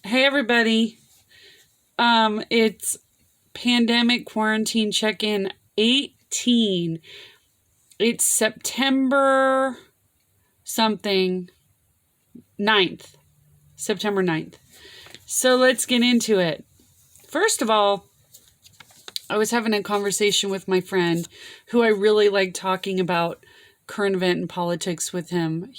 Hey everybody. It's pandemic quarantine check-in 18. It's September something 9th. September 9th. So let's get into it. First of all, I was having a conversation with my friend who I really like talking about current event and politics with him.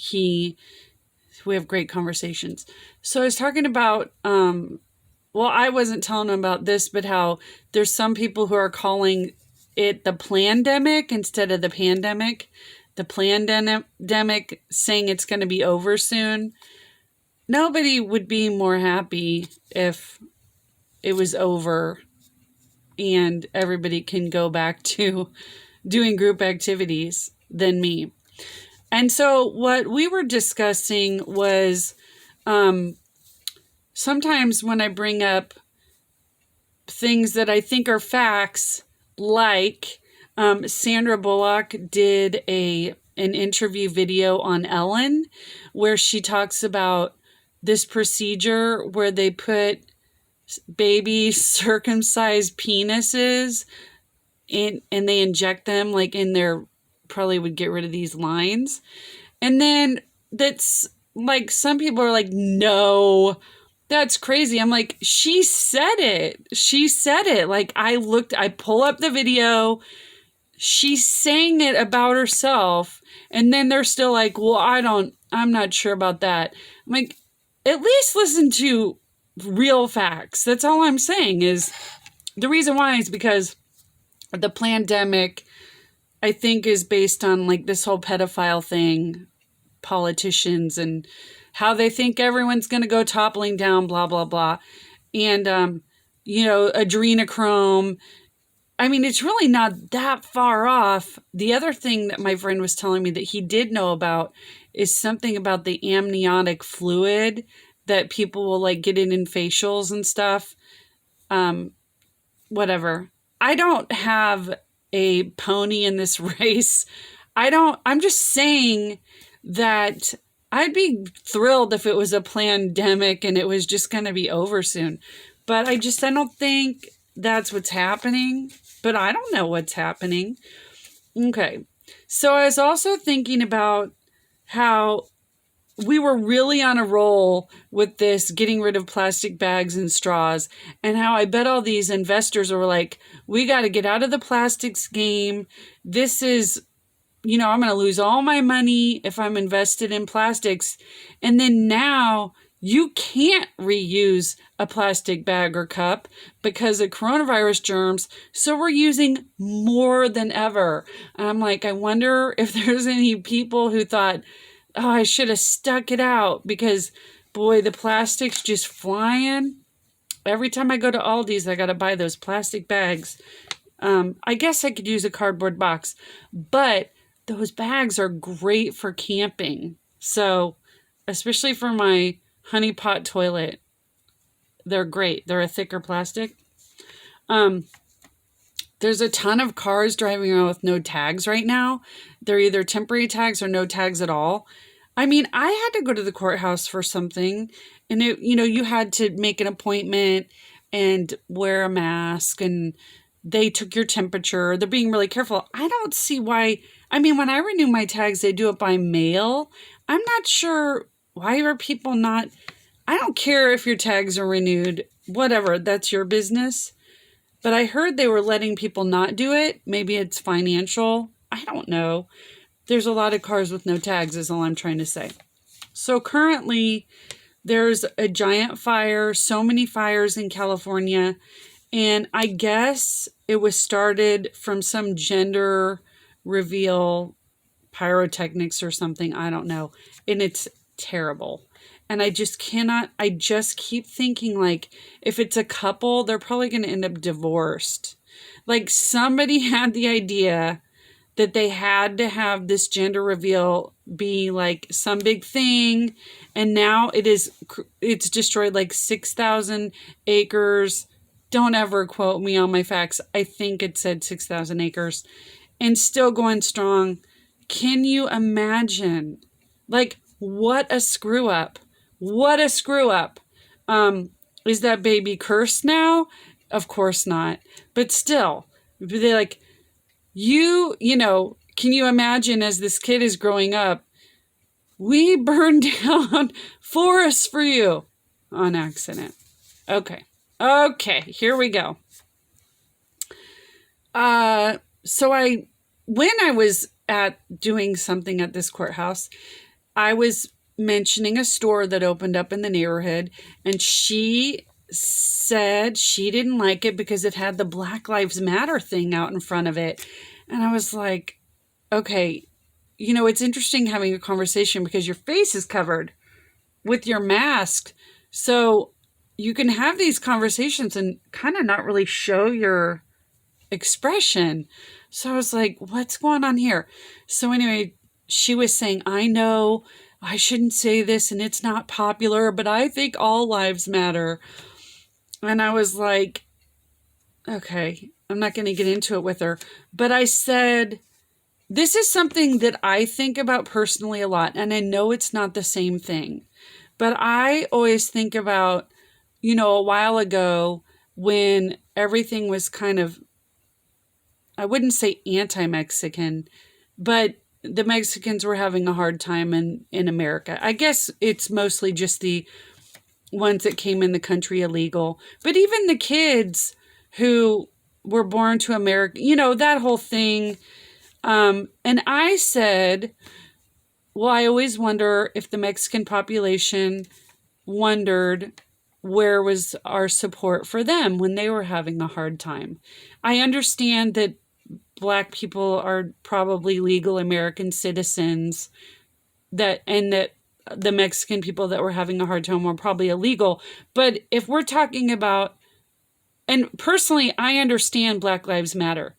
We have great conversations. So I was talking about well, I wasn't telling them about this, but how there's some people who are calling it the plandemic instead of the pandemic. The plandemic, saying it's going to be over soon. Nobody would be more happy if it was over and everybody can go back to doing group activities than me. And so what we were discussing was sometimes when I bring up things that I think are facts, like Sandra Bullock did an interview video on Ellen where she talks about this procedure where they put baby circumcised penises in and they inject them like in their, probably would get rid of these lines. And then that's like, some people are like, no, that's crazy. I'm like, she said it. She said it. Like, I pull up the video. She's saying it about herself. And then they're still like, well, I'm not sure about that. I'm like, at least listen to real facts. That's all I'm saying. Is the reason why is because the pandemic, I think, is based on like this whole pedophile thing, politicians and how they think everyone's going to go toppling down, blah, blah, blah. And, adrenochrome. I mean, it's really not that far off. The other thing that my friend was telling me that he did know about is something about the amniotic fluid that people will like get in facials and stuff. Whatever. I don't have a pony in this race. I'm just saying that I'd be thrilled if it was a pandemic and it was just going to be over soon. But I don't think that's what's happening. But I don't know what's happening. Okay. So I was also thinking about how we were really on a roll with this getting rid of plastic bags and straws, and how I bet all these investors were like, we got to get out of the plastics game. This is, I'm going to lose all my money if I'm invested in plastics. And then now you can't reuse a plastic bag or cup because of coronavirus germs. So we're using more than ever. And I'm like, I wonder if there's any people who thought, oh, I should have stuck it out because, boy, the plastic's just flying. Every time I go to Aldi's, I got to buy those plastic bags. I guess I could use a cardboard box, but those bags are great for camping. So, especially for my honey pot toilet, they're great. They're a thicker plastic. There's a ton of cars driving around with no tags right now. They're either temporary tags or no tags at all. I mean, I had to go to the courthouse for something, and you had to make an appointment and wear a mask, and they took your temperature. They're being really careful. I don't see why. I mean, when I renew my tags, they do it by mail. I'm not sure why are people not. I don't care if your tags are renewed. Whatever, that's your business. But I heard they were letting people not do it. Maybe it's financial. I don't know. There's a lot of cars with no tags is all I'm trying to say. So currently there's a giant fire, so many fires in California. And I guess it was started from some gender reveal pyrotechnics or something. I don't know. And it's terrible. And I just keep thinking, like, if it's a couple, they're probably going to end up divorced. Like, somebody had the idea that they had to have this gender reveal be like some big thing. And now it's destroyed like 6,000 acres. Don't ever quote me on my facts. I think it said 6,000 acres and still going strong. Can you imagine? Like, what a screw up. What a screw up. Is that baby cursed now? Of course not. But still, they're like, can you imagine as this kid is growing up, we burned down forests for you on accident. Okay. Okay, here we go. When I was at doing something at this courthouse, I was mentioning a store that opened up in the neighborhood, and she said she didn't like it because it had the Black Lives Matter thing out in front of it. And I was like, okay, it's interesting having a conversation because your face is covered with your mask. So you can have these conversations and kind of not really show your expression. So I was like, what's going on here? So anyway, she was saying, I know I shouldn't say this and it's not popular, but I think all lives matter. And I was like, okay, I'm not going to get into it with her. But I said, this is something that I think about personally a lot. And I know it's not the same thing. But I always think about, a while ago when everything was kind of, I wouldn't say anti-Mexican, but the Mexicans were having a hard time in America. I guess it's mostly just the ones that came in the country illegal. But even the kids who were born to America, that whole thing. And I said, well, I always wonder if the Mexican population wondered where was our support for them when they were having a hard time. I understand that Black people are probably legal American citizens, that the Mexican people that were having a hard time were probably illegal. But if we're talking about, and personally, I understand Black Lives Matter.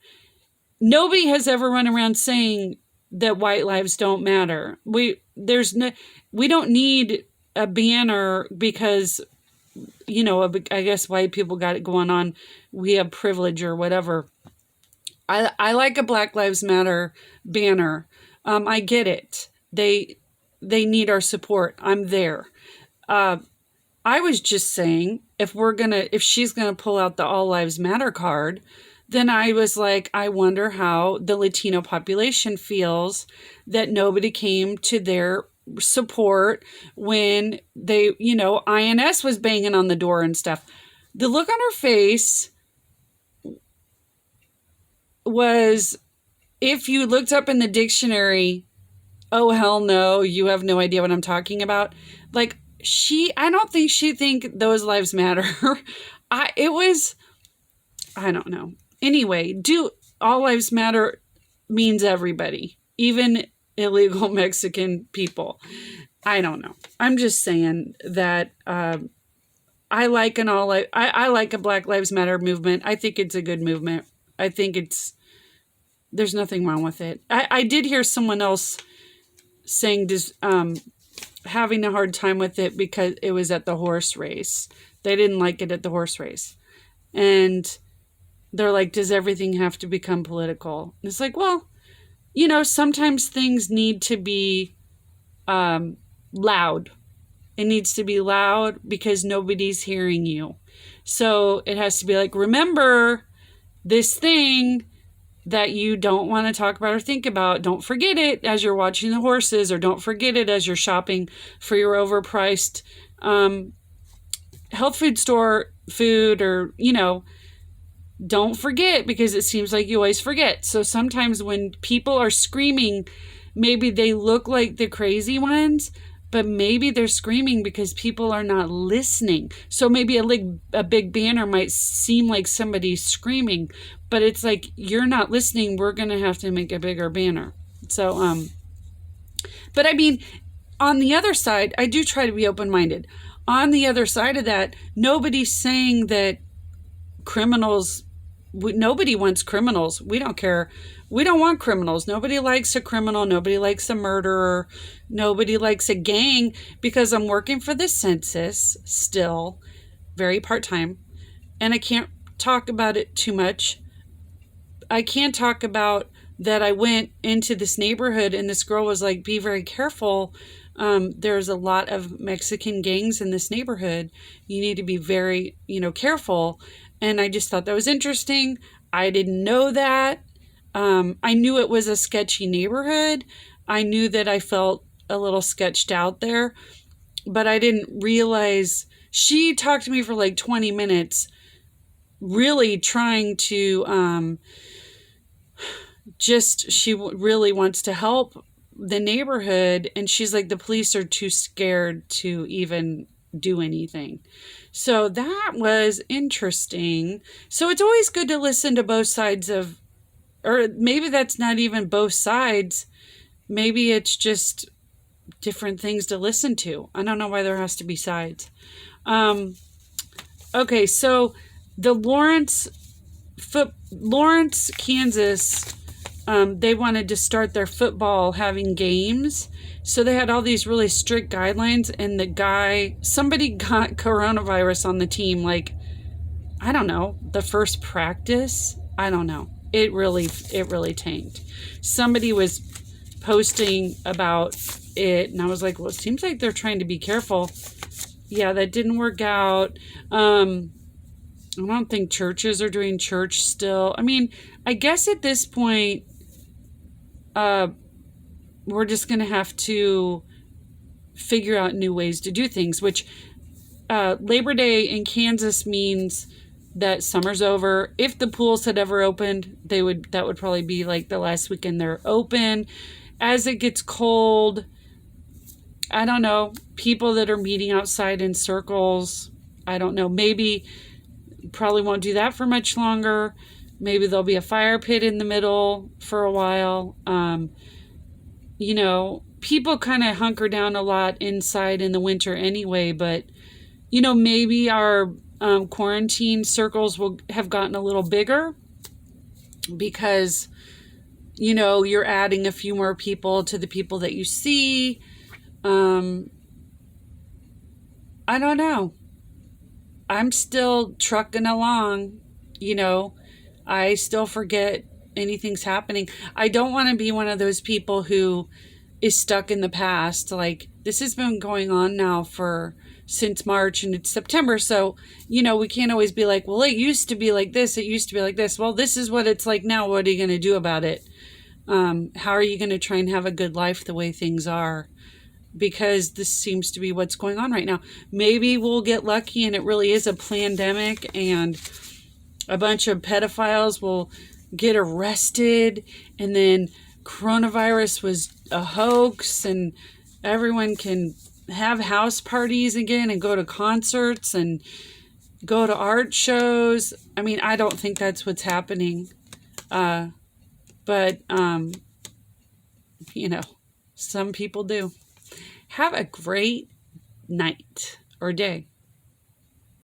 Nobody has ever run around saying that white lives don't matter. We don't need a banner because, I guess white people got it going on. We have privilege or whatever. I like a Black Lives Matter banner. I get it. They need our support. I'm there. I was just saying, if she's gonna pull out the All Lives Matter card, then I was like, I wonder how the Latino population feels that nobody came to their support when they, INS was banging on the door and stuff. The look on her face was, if you looked up in the dictionary, oh, hell no, you have no idea what I'm talking about. Like, I don't think she think those lives matter. I don't know. Anyway, all lives matter means everybody, even illegal Mexican people. I don't know. I'm just saying that I like I like a Black Lives Matter movement. I think it's a good movement. I think there's nothing wrong with it. I did hear someone else saying having a hard time with it because it was at the horse race. They didn't like it at the horse race. And they're like, does everything have to become political? And it's like, well, sometimes things need to be loud. It needs to be loud because nobody's hearing you. So it has to be like, remember this thing that you don't want to talk about or think about. Don't forget it as you're watching the horses, or don't forget it as you're shopping for your overpriced health food store food, or, don't forget, because it seems like you always forget. So sometimes when people are screaming, maybe they look like the crazy ones, but maybe they're screaming because people are not listening. So maybe a big banner might seem like somebody's screaming, but it's like, you're not listening. We're going to have to make a bigger banner. So, but I mean, on the other side, I do try to be open-minded. On the other side of that, nobody's saying that nobody wants criminals. We don't care. We don't want criminals. Nobody likes a criminal. Nobody likes a murderer. Nobody likes a gang, because I'm working for the census still, very part-time, and I can't talk about it too much. I can talk about that I went into this neighborhood and this girl was like, be very careful. There's a lot of Mexican gangs in this neighborhood. You need to be very, careful. And I just thought that was interesting. I didn't know that. I knew it was a sketchy neighborhood. I knew that I felt a little sketched out there, but I didn't realize she talked to me for like 20 minutes, really trying to she really wants to help the neighborhood. And she's like, the police are too scared to even do anything. So that was interesting. So it's always good to listen to both sides of, or maybe that's not even both sides. Maybe it's just different things to listen to. I don't know why there has to be sides. Okay, so the Lawrence, Kansas, they wanted to start their football having games. So they had all these really strict guidelines, and somebody got coronavirus on the team, like, I don't know, the first practice. I don't know. It really tanked. Somebody was posting about it, and I was like, well, it seems like they're trying to be careful. Yeah, that didn't work out. I don't think churches are doing church still. I mean, I guess at this point, we're just going to have to figure out new ways to do things, which Labor Day in Kansas means that summer's over. If the pools had ever opened, that would probably be like the last weekend they're open. As it gets cold, I don't know, people that are meeting outside in circles, I don't know, maybe probably won't do that for much longer. Maybe there'll be a fire pit in the middle for a while. People kind of hunker down a lot inside in the winter anyway, but, maybe our quarantine circles will have gotten a little bigger because, you're adding a few more people to the people that you see. I don't know. I'm still trucking along, I still forget anything's happening. I don't want to be one of those people who is stuck in the past. Like, this has been going on now since March, and it's September. So, we can't always be like, well, it used to be like this. It used to be like this. Well, this is what it's like now. What are you going to do about it? How are you going to try and have a good life the way things are? Because this seems to be what's going on right now. Maybe we'll get lucky and it really is a pandemic and a bunch of pedophiles will get arrested, and then coronavirus was a hoax and everyone can have house parties again and go to concerts and go to art shows. I mean, I don't think that's what's happening. But some people do. Have a great night or day.